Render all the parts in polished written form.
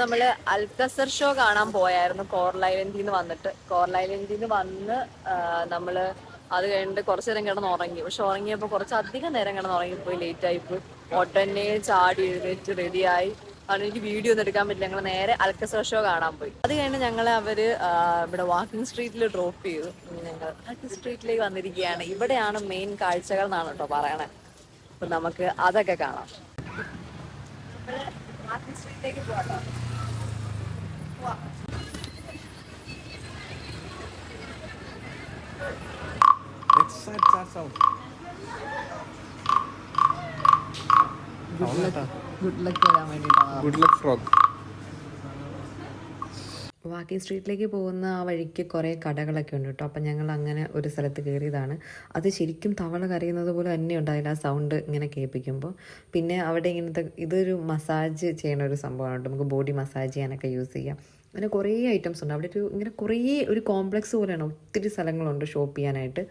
നമ്മൾ അൽക്കസർ ഷോ കാണാൻ പോയായിരുന്നു കോറൽ ഐലൻഡിൽ നിന്ന് വന്ന് നമ്മൾ അത് കഴിഞ്ഞിട്ട് കുറച്ചു നേരം കിടന്ന് ഉറങ്ങി. പക്ഷെ ഉറങ്ങിയപ്പോൾ കുറച്ചധികം നേരം കിടന്ന് ഉറങ്ങിപ്പോയി, ലേറ്റ് ആയിപ്പോയി. ഒട്ടനെ ചാടി എഴുന്നേറ്റ് റെഡിയായി. അതുകൊണ്ട് എനിക്ക് വീഡിയോ ഒന്നും എടുക്കാൻ പറ്റില്ല. ഞങ്ങൾ നേരെ അൽക്കസർ ഷോ കാണാൻ പോയി. അത് കഴിഞ്ഞ് ഞങ്ങൾ ഇവിടെ വാക്കിംഗ് സ്ട്രീറ്റിൽ ഡ്രോപ്പ് ചെയ്തു. ഞങ്ങൾ വാക്കിംഗ് സ്ട്രീറ്റിലേക്ക് വന്നിരിക്കുകയാണ്. ഇവിടെയാണ് മെയിൻ കാഴ്ചകൾ എന്നാണ് കേട്ടോ പറയണേ. അപ്പൊ നമുക്ക് അതൊക്കെ കാണാം. വാക്കിംഗ് സ്ട്രീറ്റിലേക്ക് പോകാം. ഗുഡ് ലക്ക് വരാൻ വേണ്ടിയിട്ടാണ്. Good luck frog. വാക്കിംഗ് സ്ട്രീറ്റിലേക്ക് പോകുന്ന ആ വഴിക്ക് കുറേ കടകളൊക്കെ ഉണ്ട് കേട്ടോ. അപ്പം ഞങ്ങൾ അങ്ങനെ ഒരു സ്ഥലത്ത് കയറിയതാണ്. അത് ശരിക്കും തവള കരയുന്നത് പോലെ തന്നെ ഉണ്ടായില്ല ആ സൗണ്ട് ഇങ്ങനെ കേൾപ്പിക്കുമ്പോൾ. പിന്നെ അവിടെ ഇതൊരു മസാജ് ചെയ്യണ ഒരു സംഭവമാണ് കേട്ടോ. നമുക്ക് ബോഡി മസാജ് ചെയ്യാനൊക്കെ യൂസ് ചെയ്യാം. അങ്ങനെ കുറേ ഐറ്റംസ് ഉണ്ട് അവിടെ. ഇങ്ങനെ കുറേ ഒരു കോംപ്ലക്സ് പോലെയാണ്. ഒത്തിരി സ്ഥലങ്ങളുണ്ട് ഷോപ്പ് ചെയ്യാനായിട്ട്.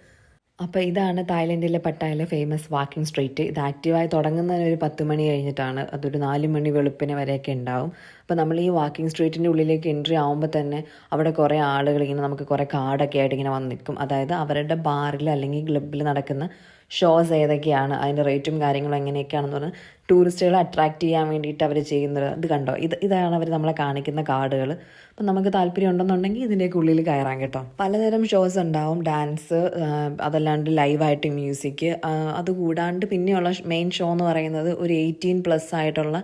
അപ്പോൾ ഇതാണ് തായ്ലൻഡിലെ പട്ടായയിലെ ഫേമസ് വാക്കിംഗ് സ്ട്രീറ്റ്. ഇത് ആക്റ്റീവായി തുടങ്ങുന്നതിന് ഒരു 10 മണി കഴിഞ്ഞിട്ടാണ്. അതൊരു 4 മണി വെളുപ്പിന് വരെയൊക്കെ ഉണ്ടാവും. അപ്പോൾ നമ്മൾ ഈ വാക്കിംഗ് സ്ട്രീറ്റിൻ്റെ ഉള്ളിലേക്ക് എൻട്രി ആകുമ്പോൾ തന്നെ അവിടെ കുറേ ആളുകൾ ഇങ്ങനെ നമുക്ക് കുറേ കാർഡൊക്കെ ആയിട്ട് ഇങ്ങനെ വന്ന് നിൽക്കും. അതായത് അവരുടെ ബാറിൽ അല്ലെങ്കിൽ ക്ലബ്ബിൽ നടക്കുന്ന ഷോസ് ഏതൊക്കെയാണ്, അതിൻ്റെ റേറ്റും കാര്യങ്ങളും എങ്ങനെയൊക്കെയാണെന്ന് പറഞ്ഞാൽ ടൂറിസ്റ്റുകളെ അട്രാക്റ്റ് ചെയ്യാൻ വേണ്ടിയിട്ട് അവർ ചെയ്യുന്നത്. ഇത് കണ്ടോ, ഇതാണ് അവർ നമ്മളെ കാണിക്കുന്ന കാർഡുകൾ. അപ്പം നമുക്ക് താല്പര്യം ഉണ്ടെന്നുണ്ടെങ്കിൽ ഇതിൻ്റെയൊക്കെ ഉള്ളിൽ കയറാൻ കേട്ടോ. പലതരം ഷോസ് ഉണ്ടാവും, ഡാൻസ്, അതല്ലാണ്ട് ലൈവായിട്ട് മ്യൂസിക്. അതുകൂടാണ്ട് പിന്നെയുള്ള മെയിൻ ഷോ എന്ന് പറയുന്നത് ഒരു 18+ ആയിട്ടുള്ള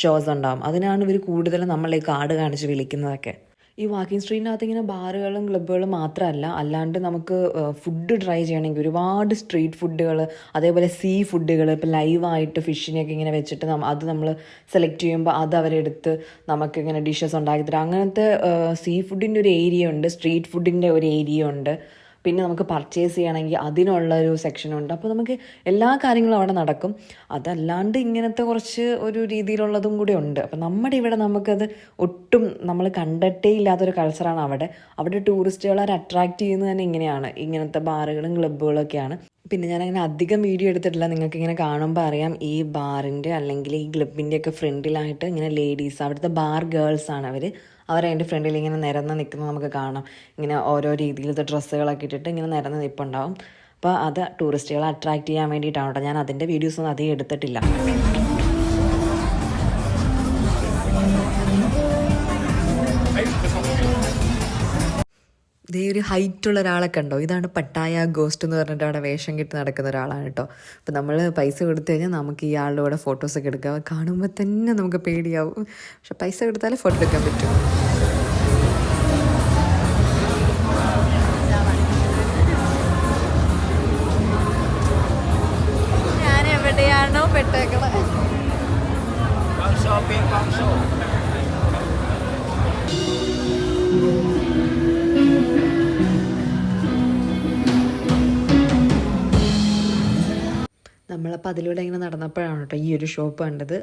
ഷോസ് ഉണ്ടാവും. അതിനാണ് ഇവർ കൂടുതലും നമ്മളെ കാർഡ് കാണിച്ച് വിളിക്കുന്നതൊക്കെ. ഈ വാക്കിംഗ് സ്ട്രീറ്റിനകത്ത് ഇങ്ങനെ ബാറുകളും ക്ലബ്ബുകളും മാത്രമല്ല, അല്ലാണ്ട് നമുക്ക് ഫുഡ് ട്രൈ ചെയ്യണമെങ്കിൽ ഒരുപാട് സ്ട്രീറ്റ് ഫുഡുകൾ, അതേപോലെ സീ ഫുഡുകൾ. ഇപ്പോൾ ലൈവായിട്ട് ഫിഷിനെയൊക്കെ ഇങ്ങനെ വെച്ചിട്ട് അത് നമ്മൾ സെലക്ട് ചെയ്യുമ്പോൾ അത് അവരെടുത്ത് നമുക്കിങ്ങനെ ഡിഷസ് ഉണ്ടാക്കി തരാം. അങ്ങനത്തെ സീ ഫുഡിൻ്റെ ഒരു ഏരിയ ഉണ്ട്, സ്ട്രീറ്റ് ഫുഡിൻ്റെ ഒരു ഏരിയ ഉണ്ട്. പിന്നെ നമുക്ക് പർച്ചേസ് ചെയ്യണമെങ്കിൽ അതിനുള്ളൊരു സെക്ഷനുണ്ട്. അപ്പോൾ നമുക്ക് എല്ലാ കാര്യങ്ങളും അവിടെ നടക്കും. അതല്ലാണ്ട് ഇങ്ങനത്തെ കുറച്ച് ഒരു രീതിയിലുള്ളതും കൂടി ഉണ്ട്. അപ്പം നമ്മുടെ ഇവിടെ നമുക്കത് ഒട്ടും നമ്മൾ കണ്ടിട്ടേ ഇല്ലാത്തൊരു കൾച്ചറാണ് അവിടെ ടൂറിസ്റ്റുകളെ അട്രാക്റ്റ് ചെയ്യുന്നത് തന്നെ ഇങ്ങനത്തെ ബാറുകളും ക്ലബ്ബുകളൊക്കെയാണ്. പിന്നെ ഞാനങ്ങനെ അധികം വീഡിയോ എടുത്തിട്ടില്ല. നിങ്ങൾക്കിങ്ങനെ കാണുമ്പോൾ അറിയാം, ഈ ബാറിൻ്റെ അല്ലെങ്കിൽ ഈ ക്ലബിൻ്റെയൊക്കെ ഫ്രണ്ടിലായിട്ട് ഇങ്ങനെ ലേഡീസ്, അവിടുത്തെ ബാർ ഗേൾസാണ് അവരതിൻ്റെ ഫ്രണ്ടിൽ ഇങ്ങനെ നിരന്ന് നിൽക്കുന്നത് നമുക്ക് കാണാം. ഇങ്ങനെ ഓരോ രീതിയിലത്തെ ഡ്രസ്സുകളൊക്കെ ഇട്ടിട്ട് ഇങ്ങനെ നിരന്ന് നിൽപ്പുണ്ടാവും. അപ്പോൾ അത് ടൂറിസ്റ്റുകളെ അട്രാക്റ്റ് ചെയ്യാൻ വേണ്ടിയിട്ടാണ് കേട്ടോ. ഞാൻ അതിൻ്റെ വീഡിയോസൊന്നും അധികം എടുത്തിട്ടില്ല. ഇതേ ഒരു ഹൈറ്റുള്ള ഒരാളൊക്കെ ഉണ്ടോ, ഇതാണ് പട്ടായ ഗോസ്റ്റ് എന്ന് പറഞ്ഞിട്ട് അവിടെ വേഷം കെട്ടി നടക്കുന്ന ഒരാളാണ് കേട്ടോ. അപ്പോൾ നമ്മൾ പൈസ കൊടുത്തു കഴിഞ്ഞാൽ നമുക്ക് ഈ ആളുടെ കൂടെ ഫോട്ടോസൊക്കെ എടുക്കാം. കാണുമ്പോൾ തന്നെ നമുക്ക് പേടിയാവും. പക്ഷെ പൈസ കൊടുത്താലേ ഫോട്ടോ എടുക്കാൻ പറ്റും. ഞാൻ എവിടെയാണോ പെട്ടേക്കണേ. നമ്മളപ്പോൾ അതിലൂടെ ഇങ്ങനെ നടന്നപ്പോഴാണ് കേട്ടോ ഈ ഒരു ഷോപ്പ് കണ്ടത്.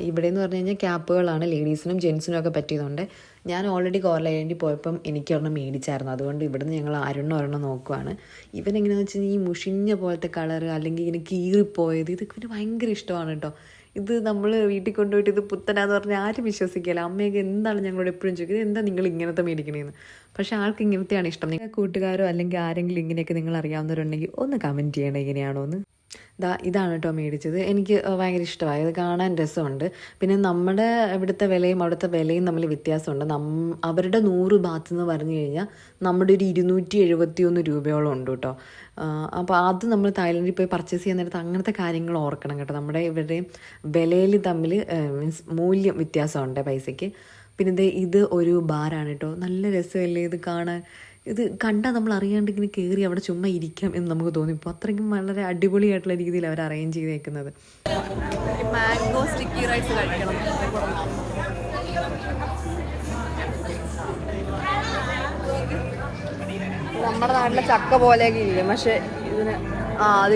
ഇവിടെ എന്ന് പറഞ്ഞു കഴിഞ്ഞാൽ ക്യാപ്പുകളാണ് ലേഡീസിനും ജെൻസിനും ഒക്കെ പറ്റിയതുകൊണ്ട്. ഞാൻ ഓൾറെഡി കോറൽ ഐലൻഡിൽ പോയപ്പം എനിക്കൊരെണ്ണം മേടിച്ചായിരുന്നു. അതുകൊണ്ട് ഇവിടുന്ന് ഞങ്ങൾ ഒരെണ്ണം നോക്കുവാണ്. ഇവനെങ്ങനെയാണെന്ന് വെച്ച് കഴിഞ്ഞാൽ ഈ മുഷിഞ്ഞ പോലത്തെ കളറ് അല്ലെങ്കിൽ ഇങ്ങനെ കീറിപ്പോയത് ഇതൊക്കെ പിന്നെ ഭയങ്കര ഇഷ്ടമാണ് കേട്ടോ. ഇത് നമ്മൾ വീട്ടിൽ കൊണ്ടുപോയിട്ട് ഇത് പുത്തനാന്ന് പറഞ്ഞാൽ ആരും വിശ്വസിക്കില്ല. അമ്മയൊക്കെ എന്താണ് ഞങ്ങളോട് എപ്പോഴും ചോദിക്കുന്നത്, എന്താ നിങ്ങൾ ഇങ്ങനത്തെ മേടിക്കണേന്ന്. പക്ഷേ ആൾക്ക് ഇങ്ങനത്തെയാണ് ഇഷ്ടം. നിങ്ങൾ കൂട്ടുകാരോ അല്ലെങ്കിൽ ആരെങ്കിലും ഇങ്ങനെയൊക്കെ നിങ്ങൾ അറിയാവുന്നവരുണ്ടെങ്കിൽ ഒന്ന് കമൻറ്റ് ചെയ്യണേ ഇങ്ങനെയാണോ എന്ന്. ഇതാണ് കേട്ടോ മേടിച്ചത്. എനിക്ക് ഭയങ്കര ഇഷ്ടമായി. ഇത് കാണാൻ രസമുണ്ട്. പിന്നെ നമ്മുടെ ഇവിടുത്തെ വിലയും അവിടുത്തെ വിലയും തമ്മിൽ വ്യത്യാസമുണ്ട്. അവരുടെ 100 ബാത്ത് എന്ന് പറഞ്ഞു കഴിഞ്ഞാൽ നമ്മുടെ ഒരു 271 രൂപയോളം ഉണ്ട് കേട്ടോ. അപ്പോൾ അത് നമ്മൾ തായ്ലൻഡിൽ പോയി പർച്ചേസ് ചെയ്യാൻ നേരത്ത് അങ്ങനത്തെ കാര്യങ്ങൾ ഓർക്കണം കേട്ടോ. നമ്മുടെ ഇവരുടെയും വിലയിൽ തമ്മിൽ മീൻസ് മൂല്യം വ്യത്യാസമുണ്ട് പൈസയ്ക്ക്. പിന്നെ ഇത് ഒരു ബാറാണ് കേട്ടോ. നല്ല രസമല്ലേ ഇത് കാണാൻ. ഇത് കണ്ടാൽ നമ്മൾ അറിയാണ്ട് ഇങ്ങനെ കയറി അവിടെ ചുമ്മാ ഇരിക്കാം എന്ന് നമുക്ക് തോന്നിപ്പോൾ. അത്രയ്ക്കും വളരെ അടിപൊളിയായിട്ടുള്ള രീതിയിൽ അവർ അറേഞ്ച് ചെയ്തേക്കുന്നത്. മാംഗോ സ്റ്റിക്കി റൈസ് കഴിക്കണം. നമ്മുടെ നാട്ടിലെ ചക്ക പോലെയൊക്കെ ഇല്ലേ, പക്ഷെ ഇതിന്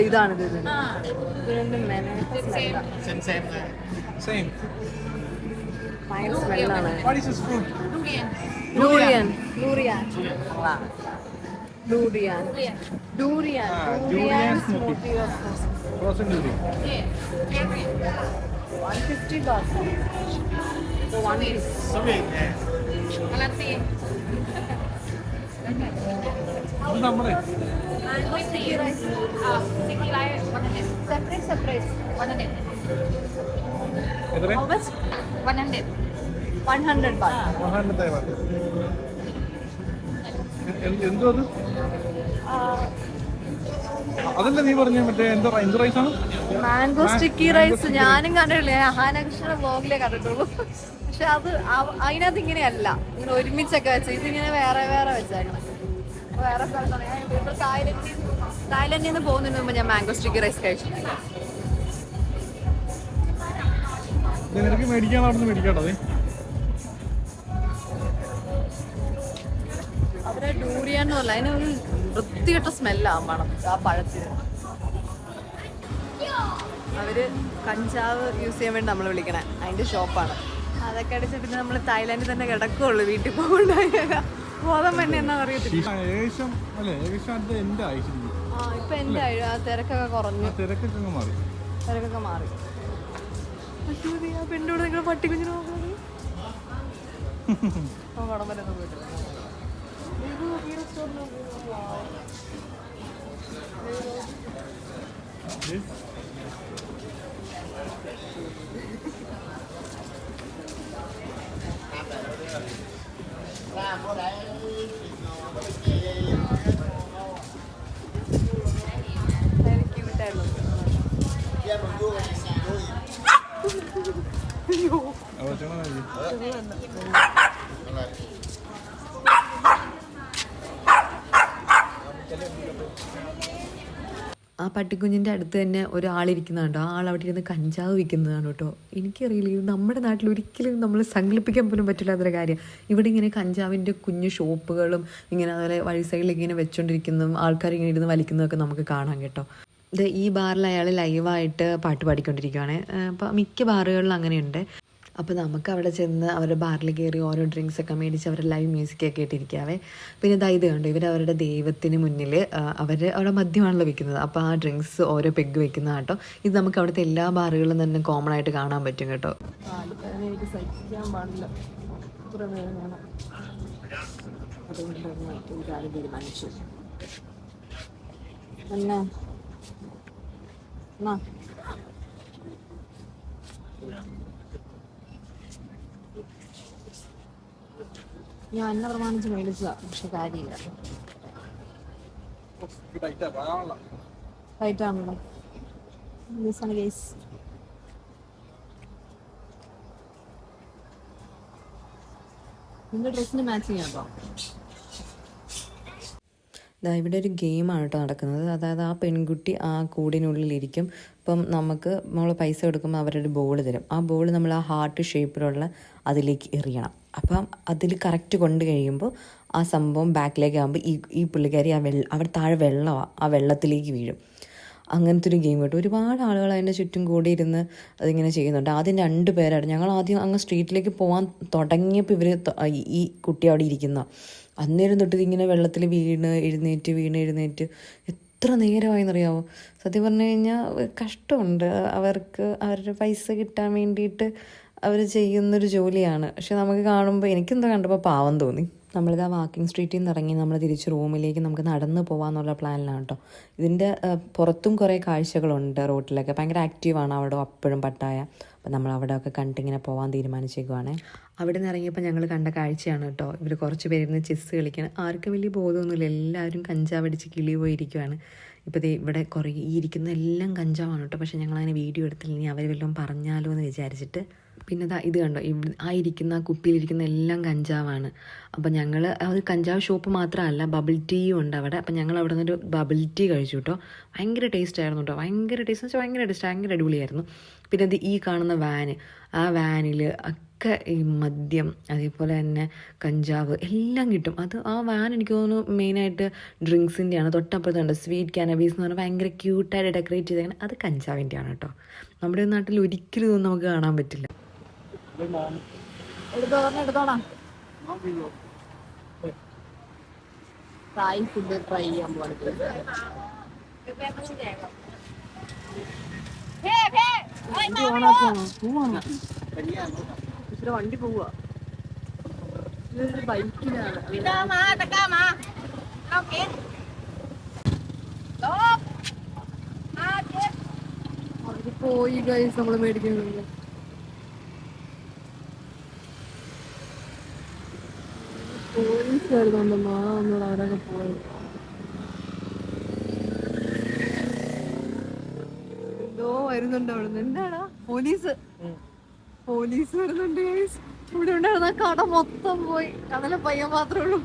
ഇതാണിത്. ഭയങ്കര സ്മെല്ലാണ്. Durian. Durian smoothie of frozen durian. 150 baht for one piece. നമ്മളെ Mango sticky rice. Sticky rice. Separate. 100. എത്ര How much? 100. 100 baht. എന്തോ അത് അതല്ല നീ പറഞ്ഞ മറ്റേ എന്തോ എന്ത് റൈസാണ് മാംഗോ സ്റ്റിക്കി റൈസ് ഞാനും കണ്ടിട്ടില്ല. ഞാൻ അഹാനകൃഷ്ണ വ്ലോഗിലേ കണ്ടിട്ടുള്ളൂ. പക്ഷെ അത് അതിനകത്ത് ഇങ്ങനെയല്ല, ഇങ്ങനെ ഒരുമിച്ചൊക്കെ വെച്ച് ഇതിങ്ങനെ വേറെ വേറെ വെച്ചേക്കണം. വേറെ സ്ഥലത്താണ് ഞാൻ ഇപ്പോൾ തായ്ലൻഡിൽ നിന്ന് പോകുന്നതിന് മുമ്പ് ഞാൻ മാംഗോ സ്റ്റിക്കി റൈസ് കഴിച്ചിട്ടില്ല. നിനക്ക് മേടിക്കാൻ അവിടെ നിന്ന് മേടിക്കാട്ടോ അതെ. അവരെ ഡൂരിയാന്ന് പറഞ്ഞാൽ അതിനൊരു വൃത്തികെട്ട സ്മെല്ലാണ് മണം ആ പഴത്തിന്. അവര് കഞ്ചാവ് യൂസ് ചെയ്യാൻ വേണ്ടി നമ്മൾ വിളിക്കണേ, അതിന്റെ ഷോപ്പാണ്. അതൊക്കെ അടിച്ച് പിന്നെ നമ്മൾ തായ്ലാൻഡിൽ തന്നെ കിടക്കുള്ളൂ, വീട്ടിൽ പോകണ്ടായ ബോധം തന്നെ എന്നാ അറിയത്തില്ല. ഇപ്പൊ എന്റെ തിരക്കൊക്കെ കുറഞ്ഞു, തിരക്കൊക്കെ മാറി. പെണ്ണോട് നിങ്ങൾ പട്ടിക്കുഞ്ഞിന് നോക്കുന്നത് കടം വരെ പോയിട്ട് ആ പട്ടിക്കുഞ്ഞിൻ്റെ അടുത്ത് തന്നെ ഒരാളിരിക്കുന്നുണ്ടോ, ആ ആൾ അവിടെ ഇരുന്ന് കഞ്ചാവ് വിൽക്കുന്നതാണ് കേട്ടോ. എനിക്കറിയില്ല, ഇത് നമ്മുടെ നാട്ടിൽ ഒരിക്കലും നമ്മൾ സങ്കല്പിക്കാൻ പോലും പറ്റില്ലാത്തൊരു കാര്യം. ഇവിടെ ഇങ്ങനെ കഞ്ചാവിൻ്റെ കുഞ്ഞു ഷോപ്പുകളും ഇങ്ങനെ അതുപോലെ വഴി സൈഡിൽ ഇങ്ങനെ വെച്ചുകൊണ്ടിരിക്കുന്നതും ആൾക്കാർ ഇങ്ങനെ ഇരുന്ന് വലിക്കുന്നതൊക്കെ നമുക്ക് കാണാം കേട്ടോ. ഇത് ഈ ബാറിൽ അയാൾ ലൈവായിട്ട് പാട്ട് പാടിക്കൊണ്ടിരിക്കുകയാണ്. അപ്പോൾ മിക്ക ബാറുകളിലും അങ്ങനെയുണ്ട്. അപ്പോൾ നമുക്ക് അവിടെ ചെന്ന് അവരുടെ ബാറിൽ കയറി ഓരോ ഡ്രിങ്ക്സൊക്കെ മേടിച്ച് അവരുടെ ലൈവ് മ്യൂസിക്കൊക്കെ ഇട്ടിരിക്കാവേ. പിന്നെ ഇത് കണ്ടു, ഇവർ അവരുടെ ദൈവത്തിന് മുന്നിൽ അവിടെ മദ്യമാണല്ലോ വെക്കുന്നത്. അപ്പോൾ ആ ഡ്രിങ്ക്സ് ഓരോ പെഗ് വെക്കുന്ന കേട്ടോ. ഇത് നമുക്ക് അവിടുത്തെ എല്ലാ ബാറുകളിലും തന്നെ കോമൺ ആയിട്ട് കാണാൻ പറ്റും കേട്ടോ. എനിക്ക് സഹിക്കാൻ പാടില്ല, അതുകൊണ്ട് കാര്യം തീരുമാനിച്ചു. എന്നാ ഞാൻ എന്നെ പ്രമാണിച്ച് മേടിച്ചതാ, പക്ഷെ കാര്യമില്ല, ടൈറ്റാണല്ലോ. കേസ് നിന്റെ ഡ്രസ്സിന് മാച്ച് ചെയ്യാം. ഇവിടെ ഒരു ഗെയിമാണ് കേട്ടോ നടക്കുന്നത്. അതായത് ആ പെൺകുട്ടി ആ കൂടിനുള്ളിലിരിക്കും. ഇപ്പം നമ്മൾ പൈസ കൊടുക്കുമ്പോൾ അവരൊരു ബോൾ തരും. ആ ബോൾ നമ്മൾ ആ ഹാർട്ട് ഷേപ്പിലുള്ള അതിലേക്ക് എറിയണം. അപ്പം അതിൽ കറക്റ്റ് കൊണ്ട് കഴിയുമ്പോൾ ആ സംഭവം ബാക്കിലേക്ക് ആകുമ്പോൾ ഈ പുള്ളിക്കാരി അവിടെ താഴെ വെള്ളമാണ്, ആ വെള്ളത്തിലേക്ക് വീഴും. അങ്ങനത്തെ ഒരു ഗെയിം കേട്ടോ. ഒരുപാട് ആളുകൾ അതിൻ്റെ ചുറ്റും കൂടി ഇരുന്ന് അതിങ്ങനെ ചെയ്യുന്നുണ്ട്. ആദ്യം 2 പേരാണ്. ഞങ്ങൾ ആദ്യം അങ്ങ് സ്ട്രീറ്റിലേക്ക് പോകാൻ തുടങ്ങിയപ്പോൾ ഇവർ ഈ കുട്ടി അവിടെ ഇരിക്കുന്ന അന്നേരം തൊട്ട് ഇങ്ങനെ വെള്ളത്തിൽ വീണ് എഴുന്നേറ്റ് എത്ര നേരമായെന്നറിയാമോ. സത്യം പറഞ്ഞു കഴിഞ്ഞാൽ കഷ്ടമുണ്ട് അവർക്ക്. അവരുടെ പൈസ കിട്ടാൻ വേണ്ടിയിട്ട് അവർ ചെയ്യുന്നൊരു ജോലിയാണ്. പക്ഷെ നമുക്ക് കാണുമ്പോൾ എനിക്കെന്താ കണ്ടപ്പോൾ പാവം തോന്നി. നമ്മളിത് ആ വാക്കിംഗ് സ്ട്രീറ്റിൽ നിന്ന് ഇറങ്ങി നമ്മൾ തിരിച്ച് റൂമിലേക്ക് നമുക്ക് നടന്ന് പോകാമെന്നുള്ള പ്ലാനിലാണ് കേട്ടോ. ഇതിൻ്റെ പുറത്തും കുറേ കാഴ്ചകളുണ്ട്. റോട്ടിലൊക്കെ ഭയങ്കര ആക്റ്റീവാണ് അവിടെ അപ്പോഴും പട്ടായ. അപ്പം നമ്മൾ അവിടെ ഒക്കെ കണ്ടിങ്ങനെ പോകാൻ തീരുമാനിച്ചേക്കുവാണേ. അവിടെ നിന്ന് ഇറങ്ങിയപ്പോൾ ഞങ്ങൾ കണ്ട കാഴ്ചയാണ് കേട്ടോ. ഇവർ കുറച്ച് പേരിരുന്ന് ചെസ്സ് കളിക്കണം. ആർക്കും വലിയ ബോധമൊന്നുമില്ല, എല്ലാവരും കഞ്ചാവടിച്ച് കിളി പോയിരിക്കുവാണ്. ഇപ്പോൾ ഇവിടെ കുറേ ഈ ഇരിക്കുന്ന എല്ലാം കഞ്ചാവാണ് കേട്ടോ. പക്ഷേ ഞങ്ങളങ്ങനെ വീഡിയോ എടുത്തില്ല, ഇനി അവർ വല്ലതും പറഞ്ഞാലോ എന്ന് വിചാരിച്ചിട്ട്. പിന്നെ ഇത് കണ്ടോ, ആ ഇരിക്കുന്ന കുപ്പിയിലിരിക്കുന്ന എല്ലാം കഞ്ചാവാണ്. അപ്പം ഞങ്ങൾ അത് കഞ്ചാവ് ഷോപ്പ് മാത്രമല്ല, ബബിൾ ടീയും ഉണ്ട് അവിടെ. അപ്പം ഞങ്ങൾ അവിടെ നിന്നൊരു ബബിൾ ടീ കഴിച്ചു കേട്ടോ. ഭയങ്കര ടേസ്റ്റ് ആയിരുന്നു കേട്ടോ. ഭയങ്കര ടേസ്റ്റ് എന്ന് വെച്ചാൽ ഭയങ്കര അടിപൊളിയായിരുന്നു. പിന്നെ ഈ കാണുന്ന വാന്, ആ വാനിൽ ഒക്കെ ഈ മദ്യം അതേപോലെ തന്നെ കഞ്ചാവ് എല്ലാം കിട്ടും. ആ വാൻ എനിക്ക് തോന്നുന്നു മെയിനായിട്ട് ഡ്രിങ്ക്സിൻ്റെയാണ്. തൊട്ടപ്പുറത്തുണ്ട് സ്വീറ്റ് കാനബീസ് എന്ന് പറഞ്ഞാൽ ഭയങ്കര ക്യൂട്ടായിട്ട് ഡെക്കറേറ്റ് ചെയ്തേക്കണം. അത് കഞ്ചാവിൻ്റെയാണ് കേട്ടോ. നമ്മുടെ നാട്ടിൽ ഒരിക്കലും ഇതൊന്നും നമുക്ക് കാണാൻ പറ്റില്ല. എടുത്തോടാ തായ് ഫുഡ് ട്രൈ ചെയ്യാൻ പോവാണ്. വണ്ടി ഓണാക്കാണോ? പോവാണോ? ഇവിടെ വണ്ടി പോവാ. ഇതൊരു ബൈക്കിലാണ്. അവര് പോയി ഗൈസ്, നമ്മള് മേടിക്കുന്നില്ല. പോലീസായിരുന്നു നമ്മളോട് അവരൊക്കെ പോയത്. എന്തോ വരുന്നുണ്ട് അവിടുന്ന്. എന്താടാ പോലീസ്? പോലീസ് വരുന്നുണ്ട് ഗൈസ്. ഇവിടെ ഉണ്ടായിരുന്ന കട മൊത്തം പോയി. കടല പയ്യൻ മാത്രമേ ഉള്ളൂ.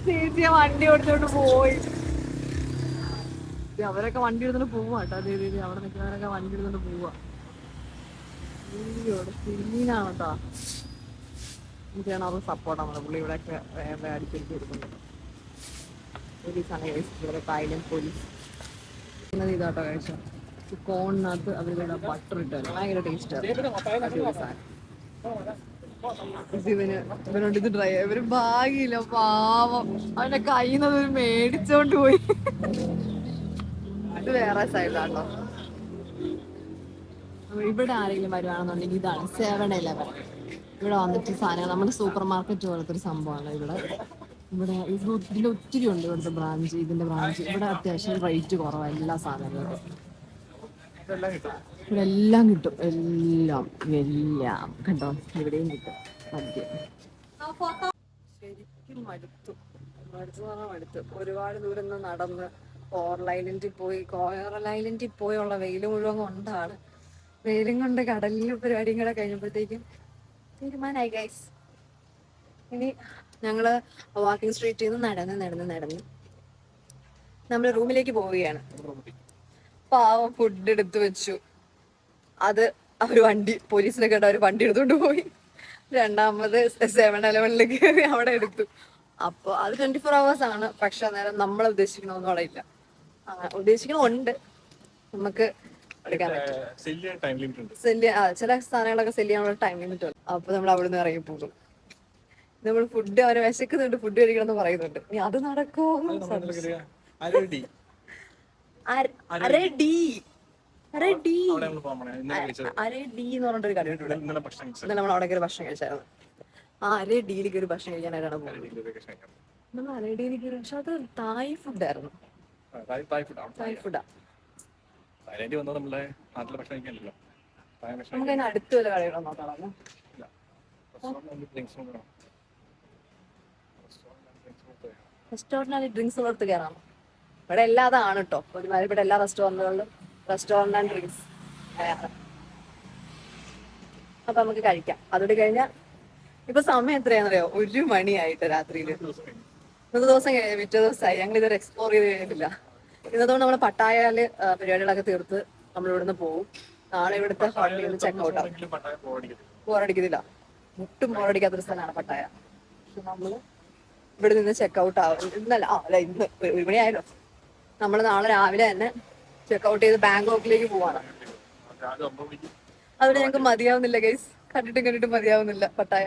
ചേച്ചിയെ വണ്ടി ഓടിച്ചോണ്ട് പോയി. അവരൊക്കെ വണ്ടി എടുത്തോണ്ട് പോവാ കേട്ടോ. അതേ അവിടെ നിൽക്കുന്നവരൊക്കെ വണ്ടി എടുത്തോണ്ട് പോവാ. സീനാണ് കേട്ടോ. എനിക്കാണ് അവർ സപ്പോർട്ടാണ്. പുള്ളി ഇവിടെയൊക്കെ അടിച്ചെടുത്ത് കൊടുക്കുന്നത്. പോലീസാണ് കഴിച്ചു. ഇവിടെ തായ്ലൻ പോലീസ് ഇതാട്ടോ കഴിച്ചു. കോണിനകത്ത് അവരുടെ ബട്ടർ ഇട്ടാണ്. ഭയങ്കര ടേസ്റ്റാണ്. ഇവനോട് ഇത് ഇവര് ഭാഗ്യമില്ല, പാവം. അവന്റെ കയ്യിൽ നിന്ന് ഒരു മേടിച്ചോണ്ട് പോയി. ഇത് വേറെ സൈഡിലാട്ടോ. ഇവിടെ ആരെങ്കിലും വരുവാണെന്നുണ്ടെങ്കിൽ ഇതാണ് 7-Eleven. ഇവിടെ വന്നിട്ട് സാധനങ്ങൾ നമ്മുടെ സൂപ്പർ മാർക്കറ്റ് പോലത്തെ ഒരു സംഭവമാണ് ഇവിടെ. ഇവിടെ ഇതിന്റെ ഒത്തിരി ഉണ്ട്. ഇവിടുത്തെ ബ്രാഞ്ച്, ഇതിന്റെ ബ്രാഞ്ച്. ഇവിടെ അത്യാവശ്യം റേറ്റ് കുറവാണ് എല്ലാ സാധനങ്ങളും. ഇവിടെ എല്ലാം കിട്ടും. എല്ലാം എല്ലാം കണ്ടോ, ഇവിടെയും കിട്ടും. മദ്യം ശരിക്കും മടുത്തു. മടുത്തു. ഒരുപാട് ദൂരം നടന്ന് കോറൽ ഐലൻഡിൽ പോയുള്ള വെയിൽ മുഴുവൻ കൊണ്ടാണ്. വെയിലും കൊണ്ട് കടലിലും പരിപാടിയും കൂടെ കഴിഞ്ഞപ്പോഴത്തേക്കും തീരുമാനമായി ഗൈസ്. ഇനി ഞങ്ങള് വാക്കിംഗ് സ്ട്രീറ്റിൽ നിന്ന് നടന്ന് നമ്മൾ റൂമിലേക്ക് പോവുകയാണ്. പാവം ഫുഡ് എടുത്തു വെച്ചു. അത് അവർ പോലീസിനെ കേട്ട അവർ വണ്ടി എടുത്തോണ്ട് പോയി. രണ്ടാമത് 7-Eleven കയറി അവിടെ എടുത്തു. അപ്പൊ അത് 24 hours ആണ്. പക്ഷെ അന്നേരം നമ്മൾ ഉദ്ദേശിക്കണമെന്നും അവിടെ ഇല്ല. ഉദ്ദേശിക്കണമുണ്ട്, നമുക്ക് എടുക്കാൻ പറ്റും. ചില സാധനങ്ങളൊക്കെ സെല് ചെയ്യാനുള്ള ടൈം ലിമിറ്റ് ഉണ്ട്. അപ്പൊ നമ്മൾ അവിടെ നിന്ന് ഇറങ്ങി പോകും. നമ്മൾ ഫുഡ് അവരെ വിശക്കുന്നുണ്ട്, ഫുഡ് കഴിക്കണം എന്ന് പറയുന്നുണ്ട്. ഇനി അത് നടക്കുമോ? പറഞ്ഞിട്ടൊരു കടയുണ്ട്. നമ്മൾ അവിടെ കയറി ഭക്ഷണം കഴിച്ചായിരുന്നു. അരഡിയിലേക്ക് ഒരു ഭക്ഷണം കഴിക്കാനായിട്ടാണ് പോകുന്നത്. നമ്മൾ അരഡിയിലേക്ക് കയറി. പക്ഷെ അത് തായ് ഫുഡായിരുന്നു. തായ് ഫുഡാ. നമുക്ക് അതിന് അടുത്ത് വല്ല കടകളോ നോക്കാം. റെസ്റ്റോറന്റ് ഡ്രിങ്ക്സ് ഉള്ളടത്ത് കയറാം. ഇവിടെ എല്ലാം അതാണ് കേട്ടോ. ഒരുമാതിരി ഇവിടെ എല്ലാ റെസ്റ്റോറന്റുകളിലും റെസ്റ്റോറന്റ് ആൻഡ് ഡ്രിങ്ക്സ്. അപ്പൊ നമുക്ക് കഴിക്കാം. അതോടെ കഴിഞ്ഞാൽ ഇപ്പൊ സമയം എത്രയാണെന്നറിയോ? 1 മണിയായിട്ട് രാത്രിയില്. ഇന്നത്തെ ദിവസം കഴിഞ്ഞ പിറ്റേ ദിവസമായി. ഞങ്ങൾ ഇതൊരു എക്സ്പ്ലോർ ചെയ്ത് കഴിഞ്ഞിട്ടില്ല. ഇന്നത്തോണ്ട് നമ്മൾ പട്ടായയില് പരിപാടികളൊക്കെ തീർത്ത് നമ്മൾ ഇവിടുന്ന് പോകും. നാളെ ഇവിടുത്തെ ഹോട്ടലിൽ നിന്ന് ചെക്കൗട്ട് ആവും. ബോറടിക്കുന്നില്ല. മുട്ടും ബോറടിക്കാത്തൊരു സ്ഥലമാണ് പട്ടായ. പക്ഷെ നമ്മള് ഇവിടെ നിന്ന് ചെക്കൗട്ട് ആവും. ഇന്ന് 1 മണിയായല്ലോ. നമ്മൾ നാളെ രാവിലെ തന്നെ ചെക്കൗട്ട് ചെയ്ത് ബാങ്കോക്കിലേക്ക് പോവാണ്. അവിടെ ഞങ്ങൾക്ക് മതിയാവുന്നില്ല ഗൈസ്. കണ്ടിട്ടും മതിയാവുന്നില്ല പട്ടായ.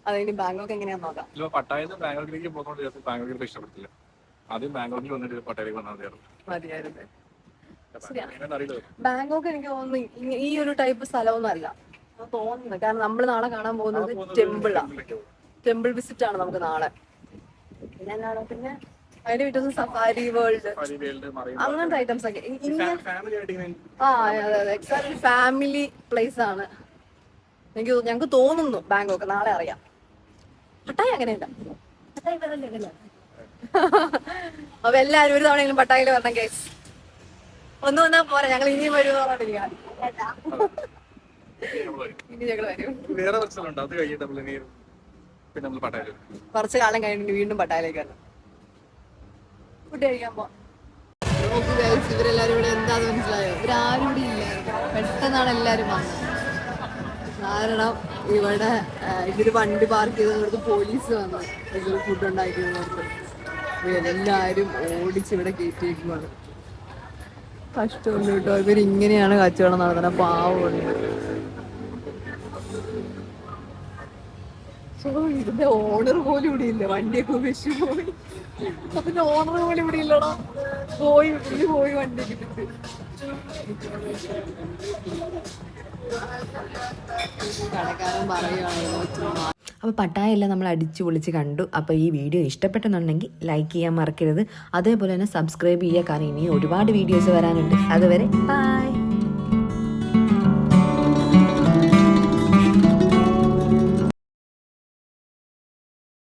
അതിന് ബാങ്കോക്ക് എങ്ങനെയാന്ന് നോക്കാം. ബാങ്കോക്കിലേക്ക് ബാങ്കോക്കിൽ ഇഷ്ടപ്പെട്ടില്ല. ആദ്യം ബാങ്കോക്കിൽ വന്നിട്ട് പട്ടായയിലേക്ക് വന്നാൽ മതിയായിരുന്നു. ബാങ്കോക്ക് എനിക്ക് തോന്നുന്നു ഈ ഒരു ടൈപ്പ് സ്ഥലമൊന്നും അല്ല തോന്നുന്നത്. കാരണം നമ്മൾ നാളെ കാണാൻ പോകുന്നത് ടെമ്പിൾ വിസിറ്റ് ആണ് നമുക്ക് നാളെ. പിന്നെ അതിന്റെ വീട്ടിൽ സഫാരി വേൾഡ് അങ്ങനത്തെ ഐറ്റംസ് ഒക്കെ. അതെ എക്സാക്ട്ലി ഫാമിലി പ്ലേസ് ആണ് ഞങ്ങക്ക് തോന്നുന്നു. ബാങ്കോക്ക് നാളെ അറിയാം. പട്ടായ അങ്ങനെയല്ല. അപ്പൊ എല്ലാരും ഒരു തവണയെങ്കിലും പട്ടായയിൽ വരണം കേസ്. ഒന്നും വന്നാ പോരാ, ഞങ്ങൾ ഇനിയും വരുമെന്ന് പറഞ്ഞിരിക്കാം. ഇനി ഞങ്ങൾ വരും. കുറച്ചു കാലം കഴിഞ്ഞിട്ട് വീണ്ടും പട്ടായയിലേക്ക് വരണം. ഫുഡ് കഴിക്കാൻ പോവാം. ഇവരെല്ലാരും ഇവിടെ എന്താന്ന് മനസ്സിലായോ? ഇവരാരും ഇവിടെ ഇല്ലായിരുന്നു. പെട്ടെന്നാണ് എല്ലാരും വന്നത്. കാരണം ഇവിടെ ഇവര് വണ്ടി പാർക്ക് ചെയ്തോടത്ത് പോലീസ് വന്നു. ഇവര് ഫുഡ് ഉണ്ടാക്കിയതോടത്ത് എല്ലാരും ഓടിച്ചിവിടെ കയറ്റിയേക്കുവാണ്. കഷ്ടമുണ്ട് കേട്ടോ. ഇവരിങ്ങനെയാണ് കച്ചവടം നടത്തുന്നത്. പാവമുണ്ട്. ഇതിന്റെ ഓണർ പോലും ഇവിടെ ഇല്ല. വണ്ടിയൊക്കെ ഉപേക്ഷിച്ച് പോയി. അതിന്റെ ഓണർ പോലും ഇവിടെ ഇല്ലടാ. പോയി പോയി വണ്ടി കിട്ടിട്ട്. കടക്കാരൻ പറയുകയാണോ. അപ്പോൾ പട്ടായെല്ലാം നമ്മൾ അടിച്ചു പൊളിച്ച് കണ്ടു. അപ്പോൾ ഈ വീഡിയോ ഇഷ്ടപ്പെട്ടെന്നുണ്ടെങ്കിൽ ലൈക്ക് ചെയ്യാൻ മറക്കരുത്. അതേപോലെ തന്നെ സബ്സ്ക്രൈബ് ചെയ്യുക, കാരണം ഇനിയും ഒരുപാട് വീഡിയോസ് വരാനുണ്ട്. അതുവരെ ബൈ.